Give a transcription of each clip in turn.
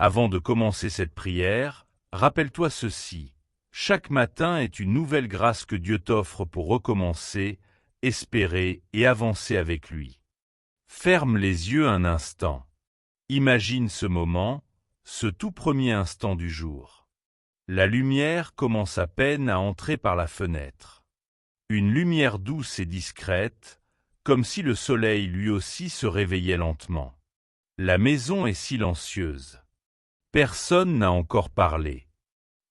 Avant de commencer cette prière, rappelle-toi ceci. Chaque matin est une nouvelle grâce que Dieu t'offre pour recommencer, espérer et avancer avec lui. Ferme les yeux un instant. Imagine ce moment, ce tout premier instant du jour. La lumière commence à peine à entrer par la fenêtre. Une lumière douce et discrète, comme si le soleil lui aussi se réveillait lentement. La maison est silencieuse. Personne n'a encore parlé.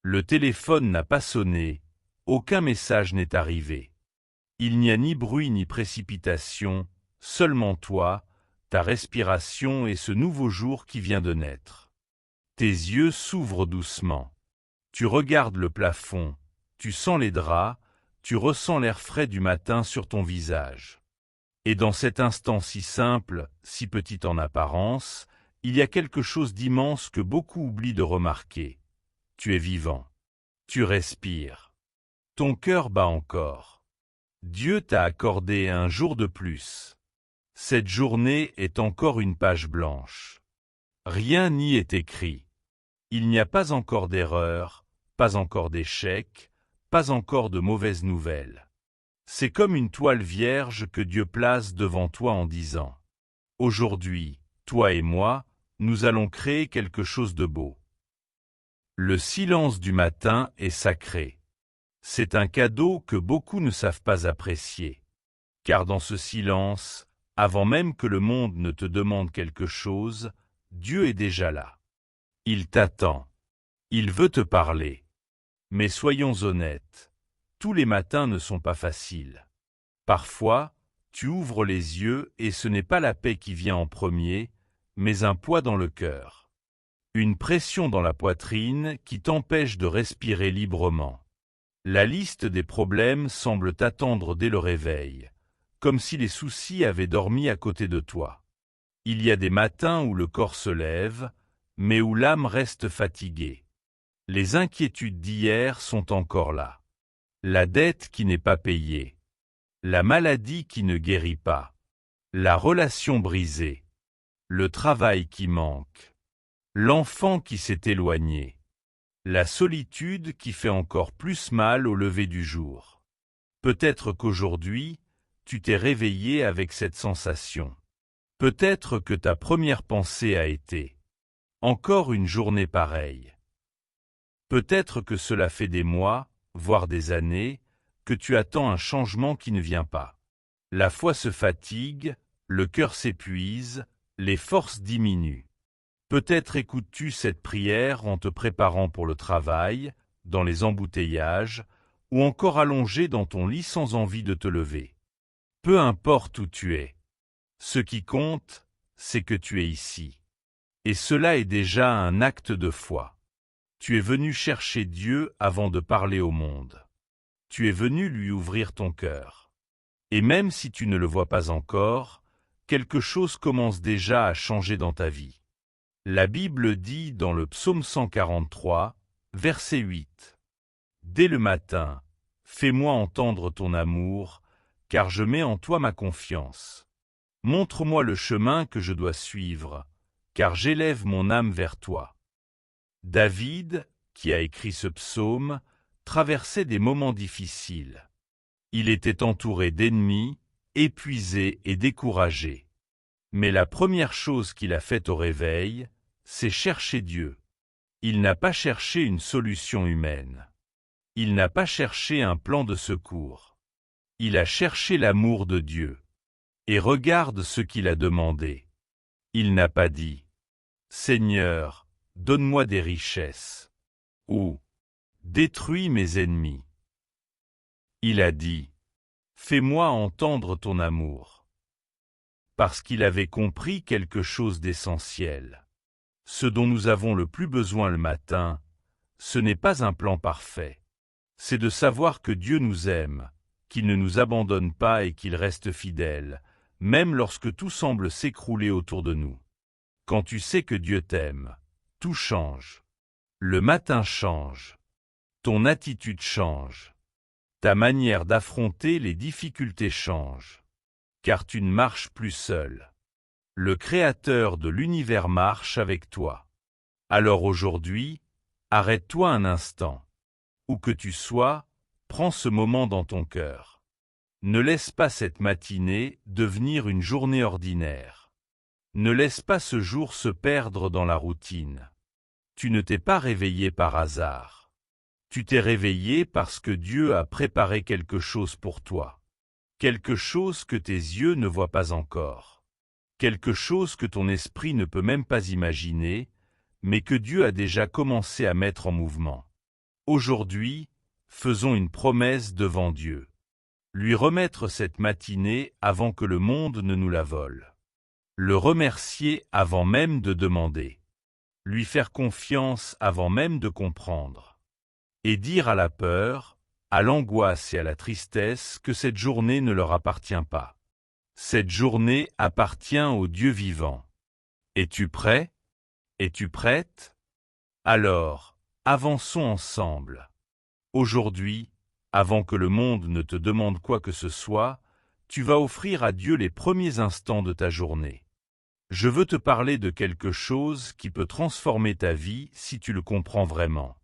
Le téléphone n'a pas sonné, aucun message n'est arrivé. Il n'y a ni bruit ni précipitation, seulement toi, ta respiration et ce nouveau jour qui vient de naître. Tes yeux s'ouvrent doucement. Tu regardes le plafond, tu sens les draps, tu ressens l'air frais du matin sur ton visage. Et dans cet instant si simple, si petit en apparence, il y a quelque chose d'immense que beaucoup oublient de remarquer. Tu es vivant. Tu respires. Ton cœur bat encore. Dieu t'a accordé un jour de plus. Cette journée est encore une page blanche. Rien n'y est écrit. Il n'y a pas encore d'erreur, pas encore d'échec, pas encore de mauvaises nouvelles. C'est comme une toile vierge que Dieu place devant toi en disant « Aujourd'hui, toi et moi, nous allons créer quelque chose de beau. » Le silence du matin est sacré. C'est un cadeau que beaucoup ne savent pas apprécier. Car dans ce silence, avant même que le monde ne te demande quelque chose, Dieu est déjà là. Il t'attend. Il veut te parler. Mais soyons honnêtes, tous les matins ne sont pas faciles. Parfois, tu ouvres les yeux et ce n'est pas la paix qui vient en premier, mais un poids dans le cœur. Une pression dans la poitrine qui t'empêche de respirer librement. La liste des problèmes semble t'attendre dès le réveil, comme si les soucis avaient dormi à côté de toi. Il y a des matins où le corps se lève, mais où l'âme reste fatiguée. Les inquiétudes d'hier sont encore là. La dette qui n'est pas payée. La maladie qui ne guérit pas. La relation brisée. Le travail qui manque. L'enfant qui s'est éloigné. La solitude qui fait encore plus mal au lever du jour. Peut-être qu'aujourd'hui, tu t'es réveillé avec cette sensation. Peut-être que ta première pensée a été « Encore une journée pareille ». Peut-être que cela fait des mois, voire des années, que tu attends un changement qui ne vient pas. La foi se fatigue, le cœur s'épuise, les forces diminuent. Peut-être écoutes-tu cette prière en te préparant pour le travail, dans les embouteillages, ou encore allongé dans ton lit sans envie de te lever. Peu importe où tu es. Ce qui compte, c'est que tu es ici. Et cela est déjà un acte de foi. Tu es venu chercher Dieu avant de parler au monde. Tu es venu lui ouvrir ton cœur. Et même si tu ne le vois pas encore, quelque chose commence déjà à changer dans ta vie. La Bible dit dans le psaume 143, verset 8, « Dès le matin, fais-moi entendre ton amour, car je mets en toi ma confiance. Montre-moi le chemin que je dois suivre, car j'élève mon âme vers toi. » David, qui a écrit ce psaume, traversait des moments difficiles. Il était entouré d'ennemis, épuisé et découragé. Mais la première chose qu'il a faite au réveil, c'est chercher Dieu. Il n'a pas cherché une solution humaine. Il n'a pas cherché un plan de secours. Il a cherché l'amour de Dieu. Et regarde ce qu'il a demandé. Il n'a pas dit « Seigneur, donne-moi des richesses » ou « Détruis mes ennemis ». Il a dit « Fais-moi entendre ton amour ». Parce qu'il avait compris quelque chose d'essentiel. Ce dont nous avons le plus besoin le matin, ce n'est pas un plan parfait. C'est de savoir que Dieu nous aime, qu'il ne nous abandonne pas et qu'il reste fidèle, même lorsque tout semble s'écrouler autour de nous. Quand tu sais que Dieu t'aime, tout change. Le matin change. Ton attitude change. Ta manière d'affronter les difficultés change. Car tu ne marches plus seul. Le Créateur de l'univers marche avec toi. Alors aujourd'hui, arrête-toi un instant. Où que tu sois, prends ce moment dans ton cœur. Ne laisse pas cette matinée devenir une journée ordinaire. Ne laisse pas ce jour se perdre dans la routine. Tu ne t'es pas réveillé par hasard. Tu t'es réveillé parce que Dieu a préparé quelque chose pour toi. Quelque chose que tes yeux ne voient pas encore. Quelque chose que ton esprit ne peut même pas imaginer, mais que Dieu a déjà commencé à mettre en mouvement. Aujourd'hui, faisons une promesse devant Dieu. Lui remettre cette matinée avant que le monde ne nous la vole. Le remercier avant même de demander. Lui faire confiance avant même de comprendre. Et dire à la peur, à l'angoisse et à la tristesse que cette journée ne leur appartient pas. Cette journée appartient au Dieu vivant. Es-tu prêt? Es-tu prête? Alors, avançons ensemble. Aujourd'hui, avant que le monde ne te demande quoi que ce soit, tu vas offrir à Dieu les premiers instants de ta journée. Je veux te parler de quelque chose qui peut transformer ta vie si tu le comprends vraiment.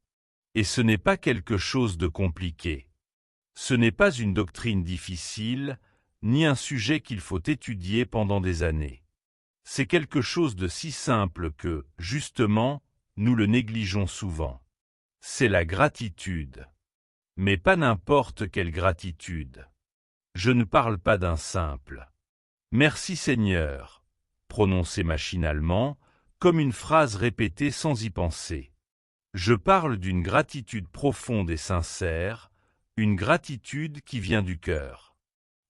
Et ce n'est pas quelque chose de compliqué. Ce n'est pas une doctrine difficile, ni un sujet qu'il faut étudier pendant des années. C'est quelque chose de si simple que, justement, nous le négligeons souvent. C'est la gratitude. Mais pas n'importe quelle gratitude. Je ne parle pas d'un simple « Merci Seigneur », prononcé machinalement, comme une phrase répétée sans y penser. Je parle d'une gratitude profonde et sincère, une gratitude qui vient du cœur.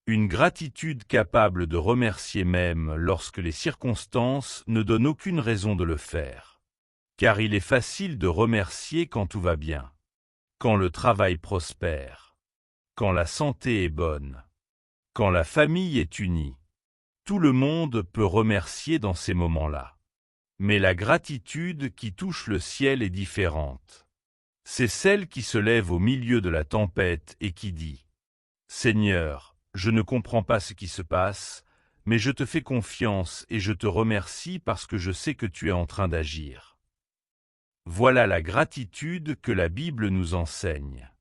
Une gratitude capable de remercier même lorsque les circonstances ne donnent aucune raison de le faire. Car il est facile de remercier quand tout va bien, quand le travail prospère, quand la santé est bonne, quand la famille est unie. Tout le monde peut remercier dans ces moments-là. Mais la gratitude qui touche le ciel est différente. C'est celle qui se lève au milieu de la tempête et qui dit « Seigneur, je ne comprends pas ce qui se passe, mais je te fais confiance et je te remercie parce que je sais que tu es en train d'agir. » Voilà la gratitude que la Bible nous enseigne.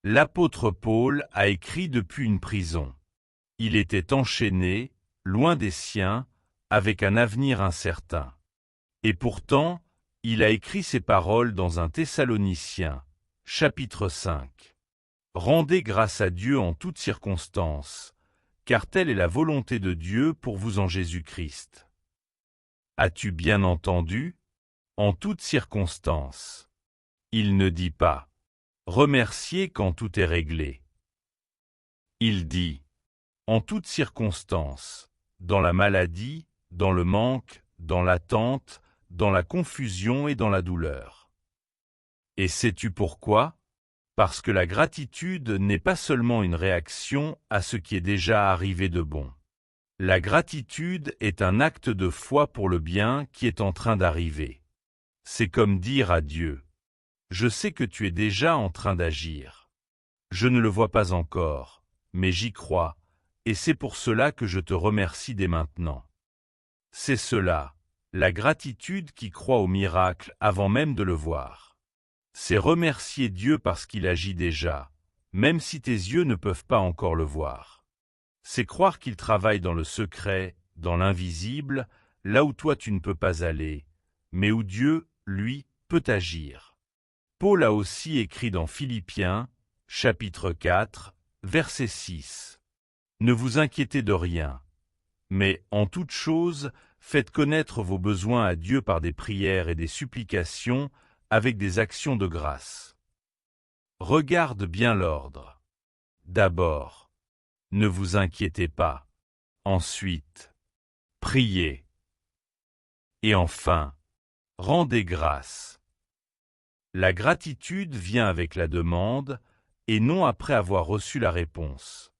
L'apôtre Paul a écrit depuis une prison. Il était enchaîné, loin des siens, avec un avenir incertain. Et pourtant, il a écrit ces paroles dans un Thessaloniciens, chapitre 5. Rendez grâce à Dieu en toutes circonstances, car telle est la volonté de Dieu pour vous en Jésus-Christ. As-tu bien entendu? En toutes circonstances. Il ne dit pas « remercier quand tout est réglé ». Il dit « en toutes circonstances, dans la maladie, dans le manque, dans l'attente, dans la confusion et dans la douleur. » Et sais-tu pourquoi? Parce que la gratitude n'est pas seulement une réaction à ce qui est déjà arrivé de bon. La gratitude est un acte de foi pour le bien qui est en train d'arriver. C'est comme dire à Dieu « Je sais que tu es déjà en train d'agir. Je ne le vois pas encore, mais j'y crois, et c'est pour cela que je te remercie dès maintenant. » C'est cela, la gratitude qui croit au miracle avant même de le voir. C'est remercier Dieu parce qu'il agit déjà, même si tes yeux ne peuvent pas encore le voir. C'est croire qu'il travaille dans le secret, dans l'invisible, là où toi tu ne peux pas aller, mais où Dieu, lui, peut agir. Paul a aussi écrit dans Philippiens, chapitre 4, verset 6. Ne vous inquiétez de rien, mais en toute chose, faites connaître vos besoins à Dieu par des prières et des supplications avec des actions de grâce. Regarde bien l'ordre. D'abord, ne vous inquiétez pas. Ensuite, priez. Et enfin, rendez grâce. La gratitude vient avec la demande et non après avoir reçu la réponse.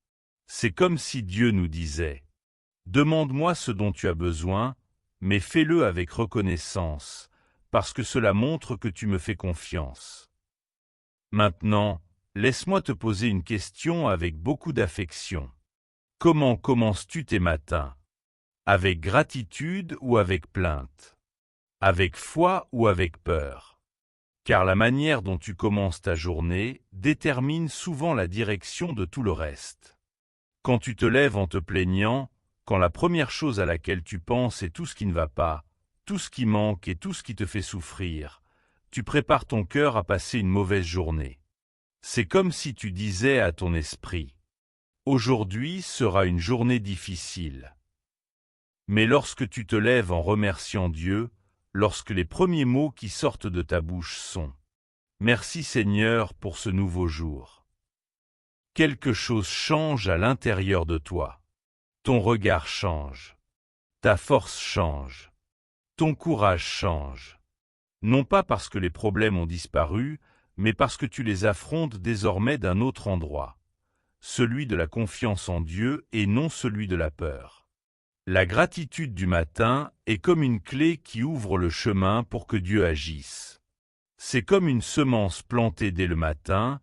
C'est comme si Dieu nous disait « Demande-moi ce dont tu as besoin, mais fais-le avec reconnaissance, parce que cela montre que tu me fais confiance. » Maintenant, laisse-moi te poser une question avec beaucoup d'affection. Comment commences-tu tes matins? Avec gratitude ou avec plainte? avec foi ou avec peur. Car la manière dont tu commences ta journée détermine souvent la direction de tout le reste. Quand tu te lèves en te plaignant, quand la première chose à laquelle tu penses est tout ce qui ne va pas, tout ce qui manque et tout ce qui te fait souffrir, tu prépares ton cœur à passer une mauvaise journée. C'est comme si tu disais à ton esprit « Aujourd'hui sera une journée difficile ». Mais lorsque tu te lèves en remerciant Dieu, lorsque les premiers mots qui sortent de ta bouche sont « Merci Seigneur pour ce nouveau jour », quelque chose change à l'intérieur de toi. Ton regard change. Ta force change. Ton courage change. Non pas parce que les problèmes ont disparu, mais parce que tu les affrontes désormais d'un autre endroit, celui de la confiance en Dieu et non celui de la peur. La gratitude du matin est comme une clé qui ouvre le chemin pour que Dieu agisse. C'est comme une semence plantée dès le matin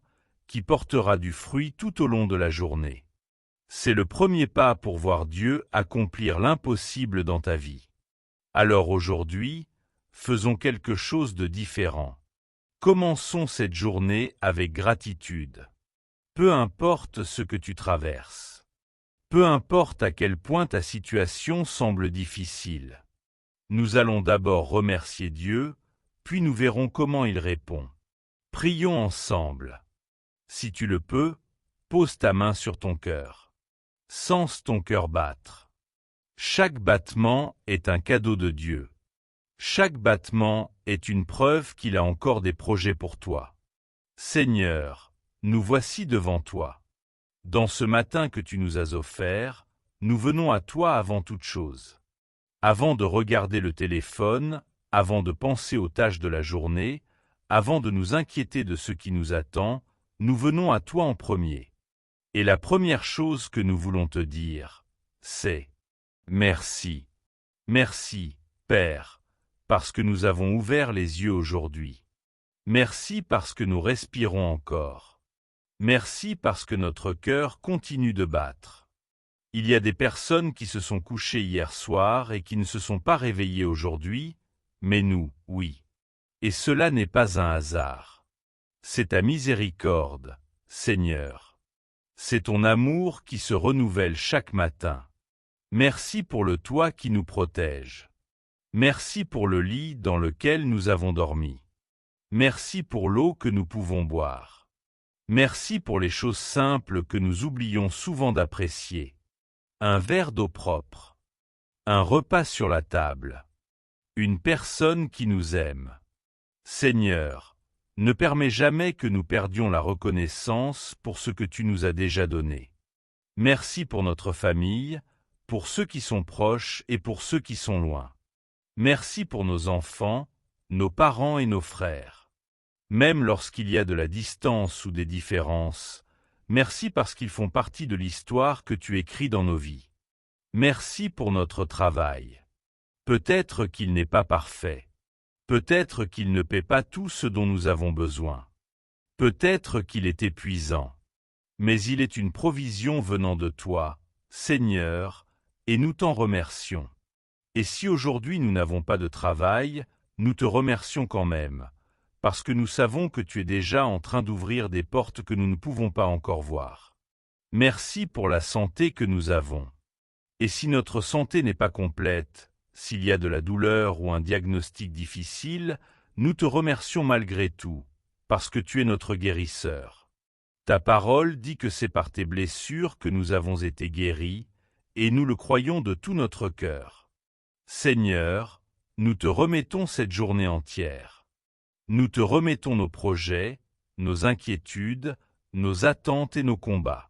qui portera du fruit tout au long de la journée. C'est le premier pas pour voir Dieu accomplir l'impossible dans ta vie. Alors aujourd'hui, faisons quelque chose de différent. Commençons cette journée avec gratitude. Peu importe ce que tu traverses. Peu importe à quel point ta situation semble difficile. Nous allons d'abord remercier Dieu, puis nous verrons comment il répond. Prions ensemble. Si tu le peux, pose ta main sur ton cœur. Sens ton cœur battre. Chaque battement est un cadeau de Dieu. Chaque battement est une preuve qu'il a encore des projets pour toi. Seigneur, nous voici devant toi. Dans ce matin que tu nous as offert, nous venons à toi avant toute chose. Avant de regarder le téléphone, avant de penser aux tâches de la journée, avant de nous inquiéter de ce qui nous attend, nous venons à toi en premier. Et la première chose que nous voulons te dire, c'est « Merci. Merci, Père, parce que nous avons ouvert les yeux aujourd'hui. Merci parce que nous respirons encore. Merci parce que notre cœur continue de battre. Il y a des personnes qui se sont couchées hier soir et qui ne se sont pas réveillées aujourd'hui, mais nous, oui. Et cela n'est pas un hasard. C'est ta miséricorde, Seigneur. C'est ton amour qui se renouvelle chaque matin. Merci pour le toit qui nous protège. Merci pour le lit dans lequel nous avons dormi. Merci pour l'eau que nous pouvons boire. Merci pour les choses simples que nous oublions souvent d'apprécier. Un verre d'eau propre. Un repas sur la table. Une personne qui nous aime. Seigneur, ne permets jamais que nous perdions la reconnaissance pour ce que tu nous as déjà donné. Merci pour notre famille, pour ceux qui sont proches et pour ceux qui sont loin. Merci pour nos enfants, nos parents et nos frères. Même lorsqu'il y a de la distance ou des différences, merci parce qu'ils font partie de l'histoire que tu écris dans nos vies. Merci pour notre travail. Peut-être qu'il n'est pas parfait. Peut-être qu'il ne paie pas tout ce dont nous avons besoin. Peut-être qu'il est épuisant. Mais il est une provision venant de toi, Seigneur, et nous t'en remercions. Et si aujourd'hui nous n'avons pas de travail, nous te remercions quand même, parce que nous savons que tu es déjà en train d'ouvrir des portes que nous ne pouvons pas encore voir. Merci pour la santé que nous avons. Et si notre santé n'est pas complète, s'il y a de la douleur ou un diagnostic difficile, nous te remercions malgré tout, parce que tu es notre guérisseur. Ta parole dit que c'est par tes blessures que nous avons été guéris, et nous le croyons de tout notre cœur. Seigneur, nous te remettons cette journée entière. Nous te remettons nos projets, nos inquiétudes, nos attentes et nos combats.